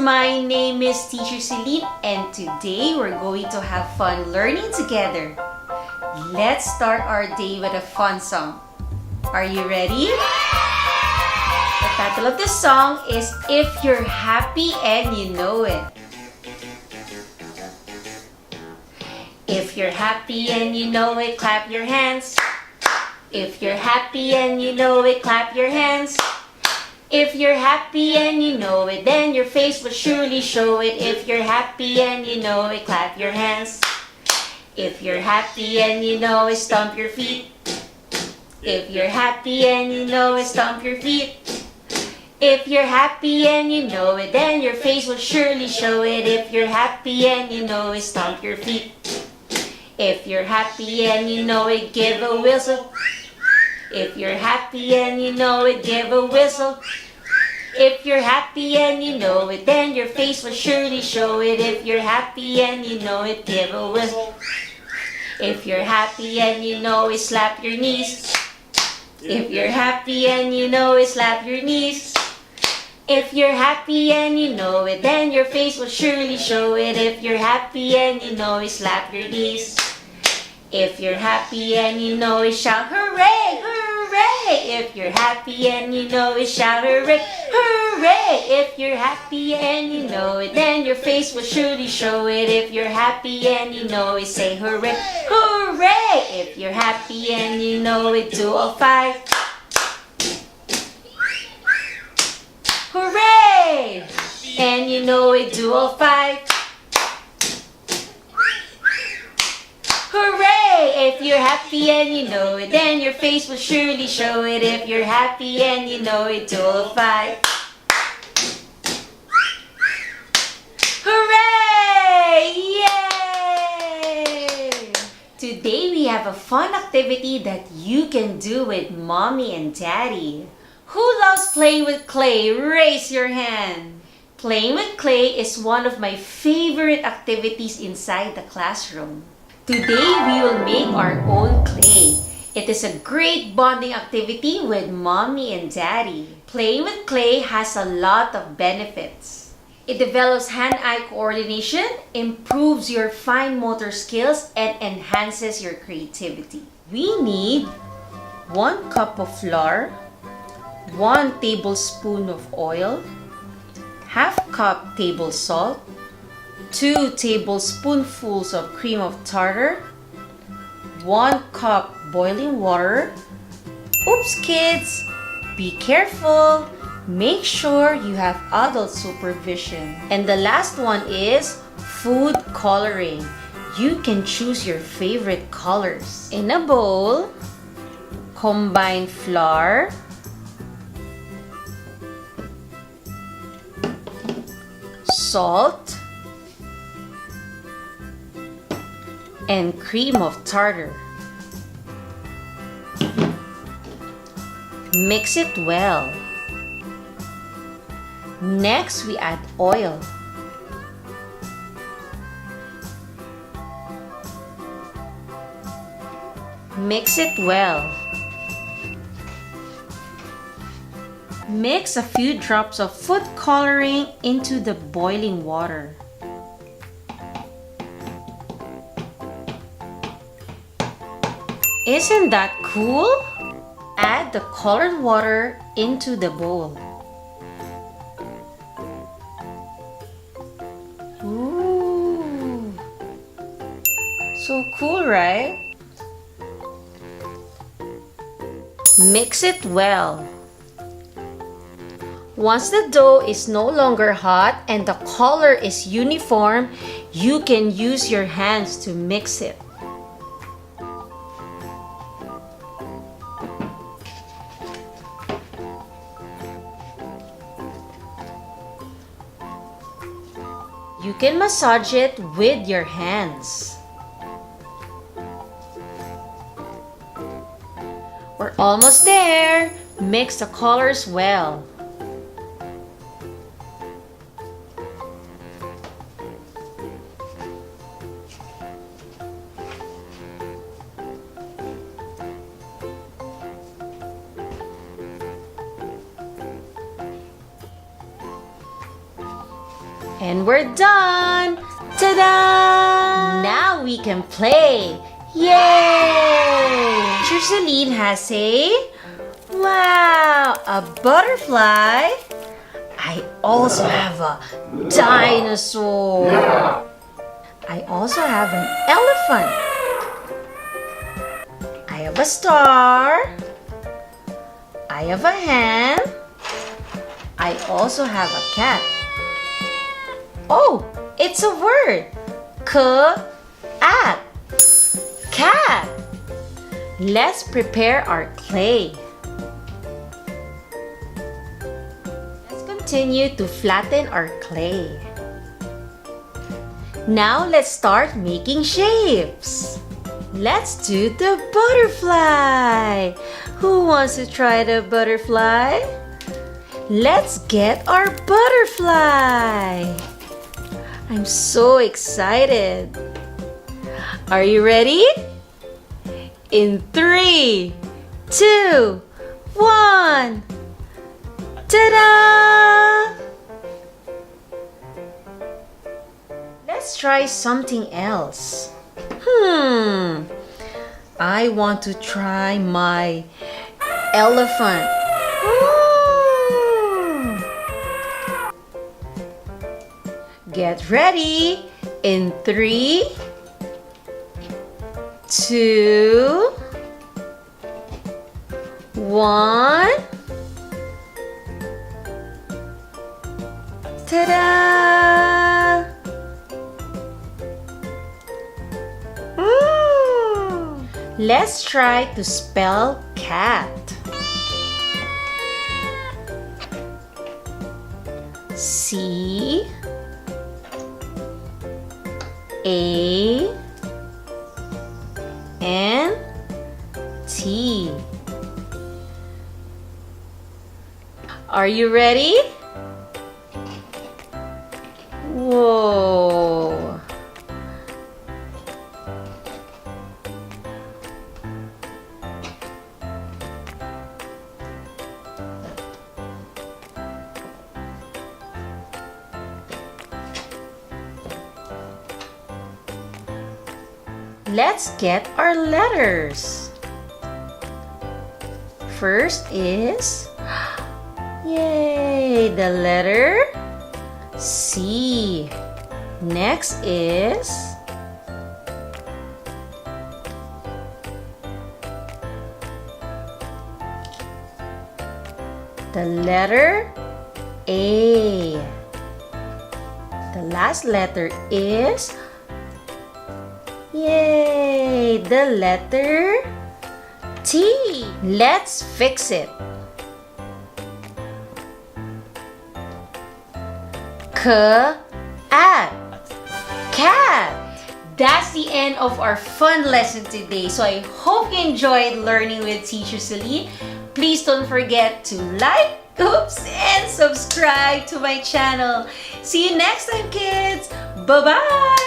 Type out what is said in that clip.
my name is Teacher Celine, and today we're going to have fun learning together. Let's start our day with a fun song. Are you ready? The title of the song is If You're Happy and You Know It. If you're happy and you know it, clap your hands. If you're happy and you know it, clap your hands. If you're happy and you know it, then your face will surely show it. If you're happy and you know it, clap your hands. If you're happy and you know it, stomp your feet. If you're happy and you know it, stomp your feet. If you're happy and you know it, then your face will surely show it. If you're happy and you know it, stomp your feet. If you're happy and you know it, give a whistle. If you're happy and you know it, give a whistle. If you're happy and you know it, then your face will surely show it. If you're happy and you know it, give a whistle. If you're happy and you know it, slap your knees. If you're happy and you know it, slap your knees. If you're happy and you know it, then your face will surely show it. If you're happy and you know it, slap your knees. If you're happy and you know it, shout hooray, hooray. If you're happy and you know it, shout hooray, hooray. If you're happy and you know it, then your face will surely show it. If you're happy and you know it, say hooray, hooray. If you're happy and you know it, do all five. Hooray! And you know it, do all five. Hooray! If you're happy and you know it, then your face will surely show it. If you're happy and you know it, do all five. Hooray! Yay! Today we have a fun activity that you can do with mommy and daddy. Who loves playing with clay? Raise your hand. Playing with clay is one of my favorite activities inside the classroom. Today, we will make our own clay. It is a great bonding activity with mommy and daddy. Playing with clay has a lot of benefits. It develops hand-eye coordination, improves your fine motor skills, and enhances your creativity. We need 1 cup of flour, 1 tablespoon of oil, half cup table salt, 2 tablespoonfuls of cream of tartar, 1 cup boiling water. Oops, kids! Be careful! Make sure you have adult supervision. And the last one is food coloring. You can choose your favorite colors. In a bowl, combine flour, salt, and cream of tartar. Mix it well. Next, we add oil. Mix it well. Mix a few drops of food coloring into the boiling water. Isn't that cool? Add the colored water into the bowl. Ooh, so cool, right? Mix it well. Once the dough is no longer hot and the color is uniform, you can use your hands to mix it. You can massage it with your hands. We're almost there. Mix the colors well. And we're done! Ta-da! Now we can play! Yay! Teacher Celine has a butterfly. I also have a dinosaur. I also have an elephant. I have a star. I have a hen. I also have a cat. Oh, it's a word. Cat. Cat. Let's prepare our clay. Let's continue to flatten our clay. Now let's start making shapes. Let's do the butterfly. Who wants to try the butterfly? Let's get our butterfly. I'm so excited. Are you ready? In 3, 2, 1. Ta-da! Let's try something else. I want to try my elephant. Get ready in 3, 2, 1. Ta-da! Let's try to spell cat. C A N T. Are you ready? Whoa. Let's get our letters. First is, yay, the letter C. Next is the letter A. The last letter is, yay, the letter T. Let's fix it. Cat. That's the end of our fun lesson today. So I hope you enjoyed learning with Teacher Celine. Please don't forget to like, and subscribe to my channel. See you next time, kids. Bye-bye.